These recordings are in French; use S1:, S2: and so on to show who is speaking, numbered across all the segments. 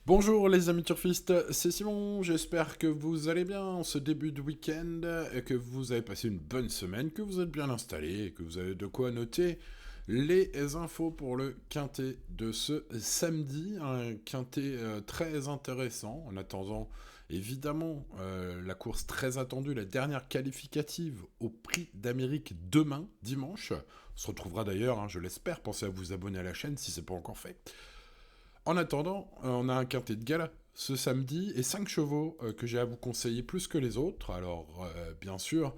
S1: Bonjour les amis turfistes, c'est Simon, j'espère que vous allez bien en ce début de week-end, et que vous avez passé une bonne semaine, que vous êtes bien installés et que vous avez de quoi noter les infos pour le quintet de ce samedi, un quintet très intéressant en attendant évidemment la course très attendue, la dernière qualificative au Prix d'Amérique demain, dimanche. On se retrouvera d'ailleurs, je l'espère, pensez à vous abonner à la chaîne si ce n'est pas encore fait. En attendant, on a un quintet de gala ce samedi et 5 chevaux que j'ai à vous conseiller plus que les autres. Alors, bien sûr,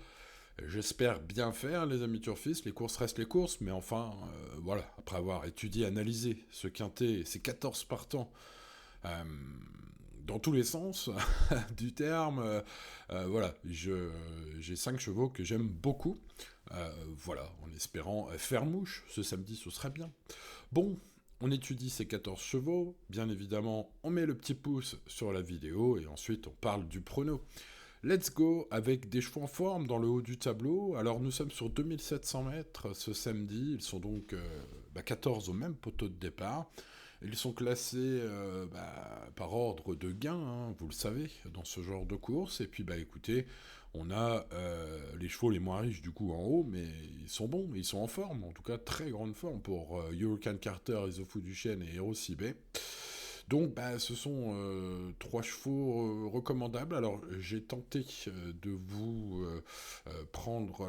S1: j'espère bien faire, les amis turfistes. Les courses restent les courses, mais enfin, voilà, après avoir étudié, analysé ce quintet, ces 14 partants, euh, dans tous les sens du terme, voilà, j'ai 5 chevaux que j'aime beaucoup. Voilà, en espérant faire mouche ce samedi, ce serait bien. Bon, on étudie ces 14 chevaux, bien évidemment, on met le petit pouce sur la vidéo et ensuite on parle du prono. Let's go avec des chevaux en forme dans le haut du tableau. Alors nous sommes sur 2700 mètres ce samedi, ils sont donc 14 au même poteau de départ. Ils sont classés par ordre de gain, vous le savez, dans ce genre de course. Et puis écoutez, on a les chevaux les moins riches du coup en haut, mais ils sont bons, ils sont en forme, en tout cas très grande forme pour Hurricane Carter, Isofu Duchesne et Hero Sibé. Donc, ce sont trois chevaux recommandables. Alors, j'ai tenté de vous prendre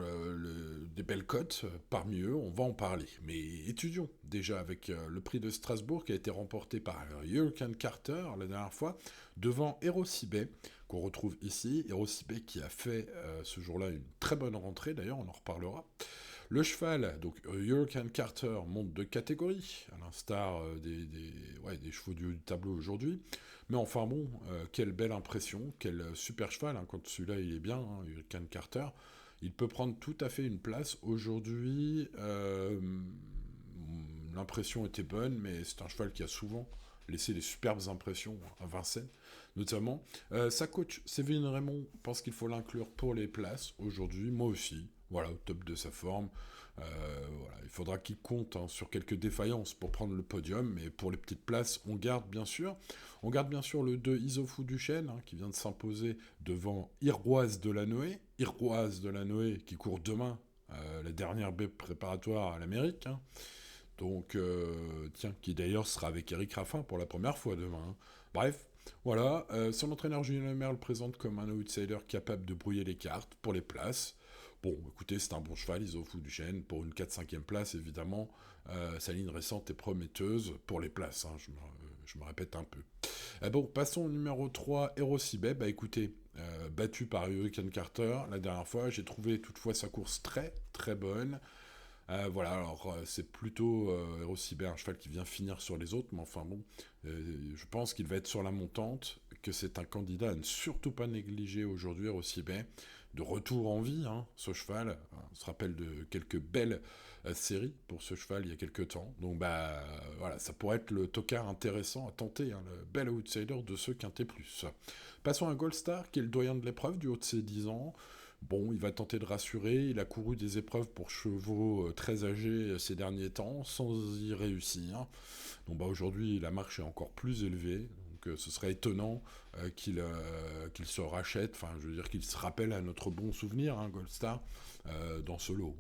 S1: des belles cotes parmi eux. On va en parler. Mais étudions déjà avec le prix de Strasbourg qui a été remporté par Hurricane Carter la dernière fois devant Hero Sibé qu'on retrouve ici. Hero Sibé qui a fait ce jour-là une très bonne rentrée. D'ailleurs, on en reparlera. Le cheval, donc Hurricane Carter, monte de catégorie, à l'instar des chevaux du tableau aujourd'hui. Mais enfin bon, quelle belle impression, quel super cheval, quand celui-là il est bien, Hurricane Carter. Il peut prendre tout à fait une place aujourd'hui. L'impression était bonne, mais c'est un cheval qui a souvent laissé des superbes impressions à Vincennes, notamment. Sa coach, Séverine Raymond, pense qu'il faut l'inclure pour les places aujourd'hui, moi aussi. Voilà, au top de sa forme. Voilà, il faudra qu'il compte sur quelques défaillances pour prendre le podium, mais pour les petites places, on garde bien sûr. On garde bien sûr le 2 Isofu Duchesne, qui vient de s'imposer devant Iroise de la Noé. Iroise de la Noé qui court demain, la dernière baie préparatoire à l'Amérique. Donc, tiens, qui d'ailleurs sera avec Eric Raffin pour la première fois demain. Bref, voilà. Son entraîneur Julien Lemaire le présente comme un outsider capable de brouiller les cartes pour les places. Bon, écoutez, c'est un bon cheval, ils offrent du chêne. Pour une 4-5e place, évidemment, sa ligne récente est prometteuse pour les places. Je me répète un peu. Bon, passons au numéro 3, Hero Sibet. Écoutez, battu par Hurricane Carter la dernière fois, j'ai trouvé toutefois sa course très très bonne. Voilà, alors c'est plutôt Hero Sibet, un cheval qui vient finir sur les autres, mais enfin bon, je pense qu'il va être sur la montante, que c'est un candidat à ne surtout pas négliger aujourd'hui, Hero Sibet. De retour en vie, ce cheval. On se rappelle de quelques belles séries pour ce cheval il y a quelques temps. Donc voilà, ça pourrait être le tocard intéressant à tenter, le bel outsider de ce quintet plus. Passons à Gold Star, qui est le doyen de l'épreuve du haut de ses 10 ans. Bon, il va tenter de rassurer. Il a couru des épreuves pour chevaux très âgés ces derniers temps, sans y réussir. Donc aujourd'hui, la marche est encore plus élevée. Donc ce serait étonnant qu'il se rachète, enfin je veux dire qu'il se rappelle à notre bon souvenir, Gold Star, dans ce lot.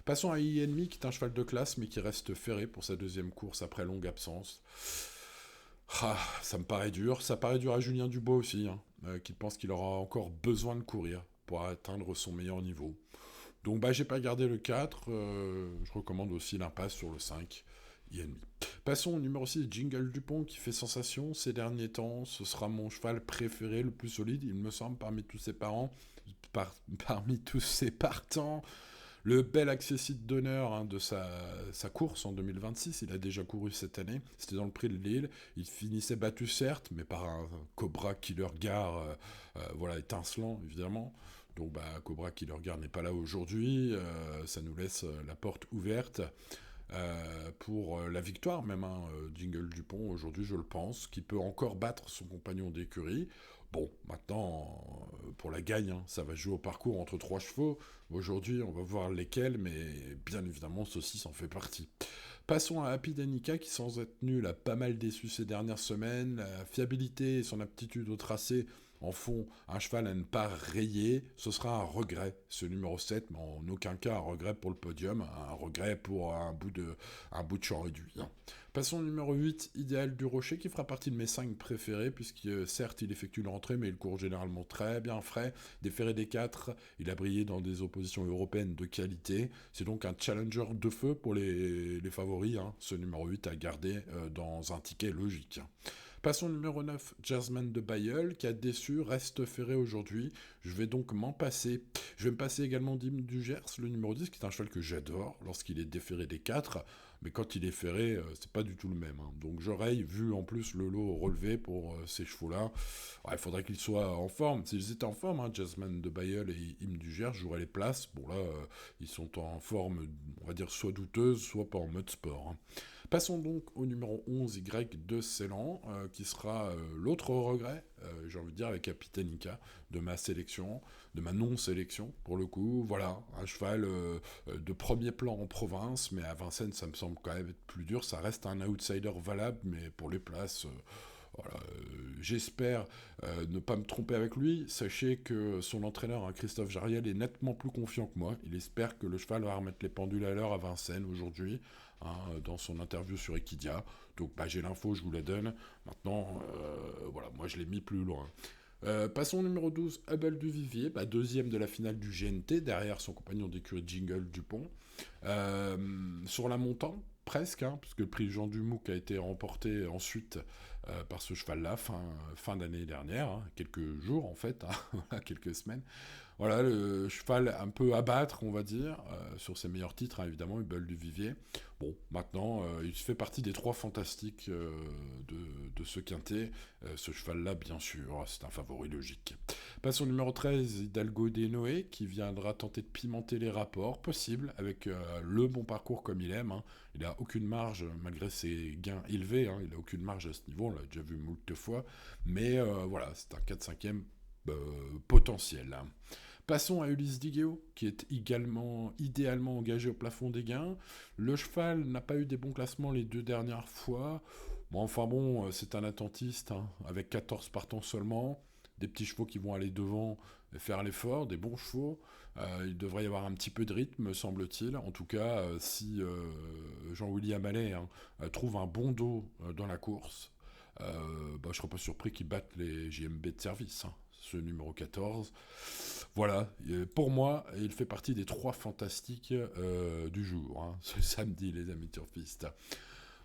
S1: Passons à Enemy, qui est un cheval de classe, mais qui reste ferré pour sa deuxième course après longue absence. Ça me paraît dur. Ça paraît dur à Julien Dubois aussi, qui pense qu'il aura encore besoin de courir pour atteindre son meilleur niveau. Donc j'ai pas gardé le 4, je recommande aussi l'impasse sur le 5, Enemy. Passons au numéro 6, Jingle Dupont, qui fait sensation ces derniers temps. Ce sera mon cheval préféré, le plus solide, il me semble, parmi tous ses parents, parmi tous ses partants. Le bel accessite d'honneur de sa course en 2026, il a déjà couru cette année, c'était dans le prix de Lille, il finissait battu certes, mais par un Cobra Killer Gare, voilà, étincelant évidemment. Donc Cobra Killer Gare n'est pas là aujourd'hui, ça nous laisse la porte ouverte pour la victoire même, Jingle Dupont aujourd'hui je le pense, qui peut encore battre son compagnon d'écurie. Bon, maintenant, pour la gagne, hein, ça va jouer au parcours entre trois chevaux. Aujourd'hui, on va voir lesquels, mais bien évidemment, ceci s'en fait partie. Passons à Happy Danica, qui sans être nul a pas mal déçu ces dernières semaines. La fiabilité et son aptitude au tracé en font un cheval à ne pas rayer. Ce sera un regret, ce numéro 7, mais en aucun cas un regret pour le podium, un regret pour un bout de champ réduit, hein. Passons au numéro 8, Idéal du Rocher, qui fera partie de mes 5 préférés, puisque certes il effectue une rentrée, mais il court généralement très bien frais. Déféré des 4, il a brillé dans des oppositions européennes de qualité. C'est donc un challenger de feu pour les favoris, hein, ce numéro 8 à garder dans un ticket logique. Passons au numéro 9, Jasmine de Bayeul, qui a déçu, reste ferré aujourd'hui. Je vais donc m'en passer. Je vais me passer également d'Hymne du Gers, le numéro 10, qui est un cheval que j'adore lorsqu'il est déféré des 4. Mais quand il est ferré, c'est pas du tout le même, hein. Donc j'aurais vu en plus le lot relevé pour ces chevaux-là. Ouais, il faudrait qu'ils soient en forme. S'ils étaient en forme, hein, Jasmine de Bayeul et Hymne du Gers, j'aurais les places. Bon là, ils sont en forme, on va dire, soit douteuse, soit pas en mode sport, hein. Passons donc au numéro 11, Y de Ceylan, qui sera l'autre regret, j'ai envie de dire, avec Capitanica, de ma sélection, de ma non-sélection, pour le coup. Voilà, un cheval de premier plan en province, mais à Vincennes, ça me semble quand même être plus dur. Ça reste un outsider valable, mais pour les places... voilà, j'espère ne pas me tromper avec lui. Sachez que son entraîneur, hein, Christophe Jariel, est nettement plus confiant que moi. Il espère que le cheval va remettre les pendules à l'heure à Vincennes aujourd'hui, hein, dans son interview sur Equidia. Donc bah, j'ai l'info, je vous la donne. Maintenant, voilà, moi je l'ai mis plus loin. Passons au numéro 12, Hubble du Vivier, bah, deuxième de la finale du GNT, derrière son compagnon d'écurie Jingle Dupont. Sur la montante, presque, hein, puisque le prix Jean Dumouk a été remporté ensuite par ce cheval-là, fin d'année dernière, hein, quelques jours en fait, hein, quelques semaines. Voilà, le cheval un peu à battre, on va dire, sur ses meilleurs titres, hein, évidemment, Hubble du Vivier. Bon, maintenant, il fait partie des 3 fantastiques de ce quintet. Ce cheval-là, bien sûr, c'est un favori logique. Passons au numéro 13, Hidalgo de Noé, qui viendra tenter de pimenter les rapports, possible, avec le bon parcours comme il aime, hein. Il n'a aucune marge, malgré ses gains élevés, hein, il n'a aucune marge à ce niveau, on l'a déjà vu moult fois. Mais voilà, c'est un 4-5e potentiel, hein. Passons à Ulysse Diguéo, qui est également idéalement engagé au plafond des gains. Le cheval n'a pas eu des bons classements les 2 dernières fois. Bon, enfin bon, c'est un attentiste, hein, avec 14 partants seulement. Des petits chevaux qui vont aller devant et faire l'effort, des bons chevaux. Il devrait y avoir un petit peu de rythme, me semble-t-il. En tout cas, si Jean-William Allais, hein, trouve un bon dos dans la course, bah, je ne serais pas surpris qu'il batte les JMB de service, hein, ce numéro 14. Voilà, pour moi, il fait partie des 3 fantastiques du jour, hein, ce samedi, les amis turfistes.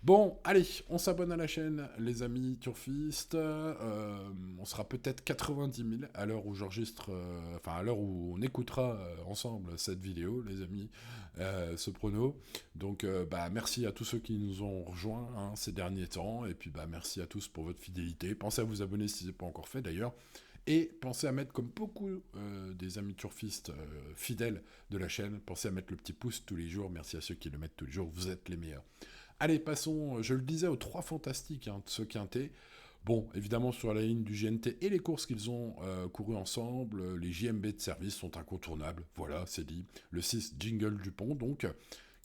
S1: Bon, allez, on s'abonne à la chaîne, les amis turfistes. On sera peut-être 90 000 à l'heure où j'enregistre, enfin à l'heure où on écoutera ensemble cette vidéo, les amis, ce prono. Donc, bah, merci à tous ceux qui nous ont rejoints, hein, ces derniers temps. Et puis, bah, merci à tous pour votre fidélité. Pensez à vous abonner si ce n'est pas encore fait d'ailleurs. Et pensez à mettre, comme beaucoup des amis turfistes fidèles de la chaîne, pensez à mettre le petit pouce tous les jours. Merci à ceux qui le mettent tous les jours, vous êtes les meilleurs. Allez, passons, je le disais, aux 3 fantastiques, hein, de ce quintet. Bon, évidemment, sur la ligne du GNT et les courses qu'ils ont courues ensemble, les JMB de service sont incontournables. Voilà, c'est dit. Le 6, Jingle Dupont, donc,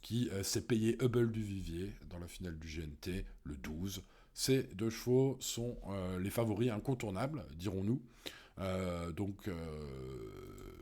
S1: qui s'est payé Hubble du Vivier dans la finale du GNT, le 12. Ces 2 chevaux sont les favoris incontournables, dirons-nous. Donc,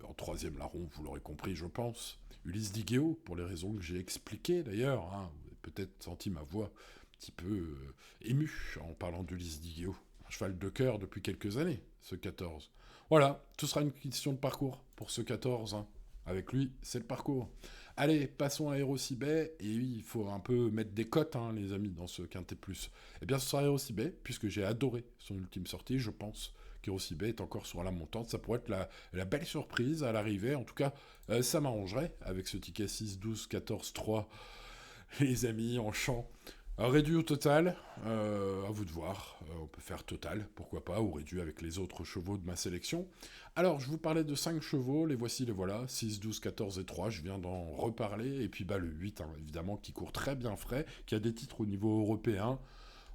S1: en 3e larron, vous l'aurez compris, je pense. Ulysse Diguéo, pour les raisons que j'ai expliquées d'ailleurs, hein. Vous avez peut-être senti ma voix un petit peu émue en parlant d'Ulysse Diguéo. Un cheval de cœur depuis quelques années, ce 14. Voilà, tout sera une question de parcours pour ce 14, hein. Avec lui, c'est le parcours. Allez, passons à Aérocibet. Et oui, il faut un peu mettre des cotes, hein, les amis, dans ce Quintet Plus. Eh bien, ce sera Aérocibet, puisque j'ai adoré son ultime sortie, je pense qu'Aérocibet est encore sur la montante. Ça pourrait être la belle surprise à l'arrivée. En tout cas, ça m'arrangerait avec ce ticket 6, 12, 14, 3. Les amis, en champ. Réduit au total, à vous de voir. On peut faire total, pourquoi pas, ou réduit avec les autres chevaux de ma sélection. Alors, je vous parlais de 5 chevaux, les voici, les voilà. 6, 12, 14 et 3, je viens d'en reparler. Et puis bah, le 8, hein, évidemment, qui court très bien frais, qui a des titres au niveau européen.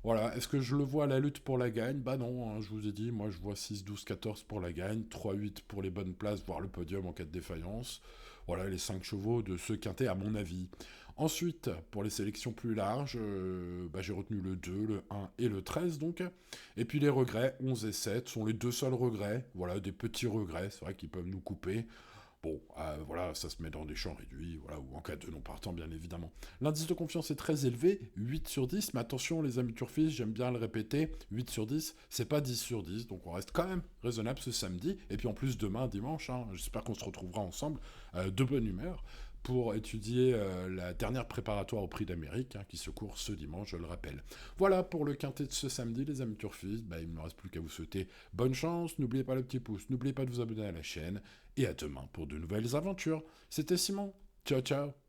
S1: Voilà, est-ce que je le vois à la lutte pour la gagne? Bah non, hein, je vous ai dit, moi je vois 6, 12, 14 pour la gagne, 3, 8 pour les bonnes places, voire le podium en cas de défaillance. Voilà les 5 chevaux de ce quintet à mon avis. Ensuite, pour les sélections plus larges, bah, j'ai retenu le 2, le 1 et le 13 donc. Et puis les regrets, 11 et 7, sont les deux seuls regrets. Voilà, des petits regrets, c'est vrai qu'ils peuvent nous couper. Bon, voilà, ça se met dans des champs réduits, voilà, ou en cas de non partant, bien évidemment. L'indice de confiance est très élevé, 8 sur 10, mais attention, les amis turfistes, j'aime bien le répéter, 8 sur 10, c'est pas 10 sur 10, donc on reste quand même raisonnable ce samedi, et puis en plus demain, dimanche, hein, j'espère qu'on se retrouvera ensemble, de bonne humeur, pour étudier la dernière préparatoire au Prix d'Amérique, hein, qui se court ce dimanche, je le rappelle. Voilà pour le quintet de ce samedi, les amis turfistes, bah, il ne me reste plus qu'à vous souhaiter bonne chance, n'oubliez pas le petit pouce, n'oubliez pas de vous abonner à la chaîne, et à demain pour de nouvelles aventures. C'était Simon. Ciao ciao.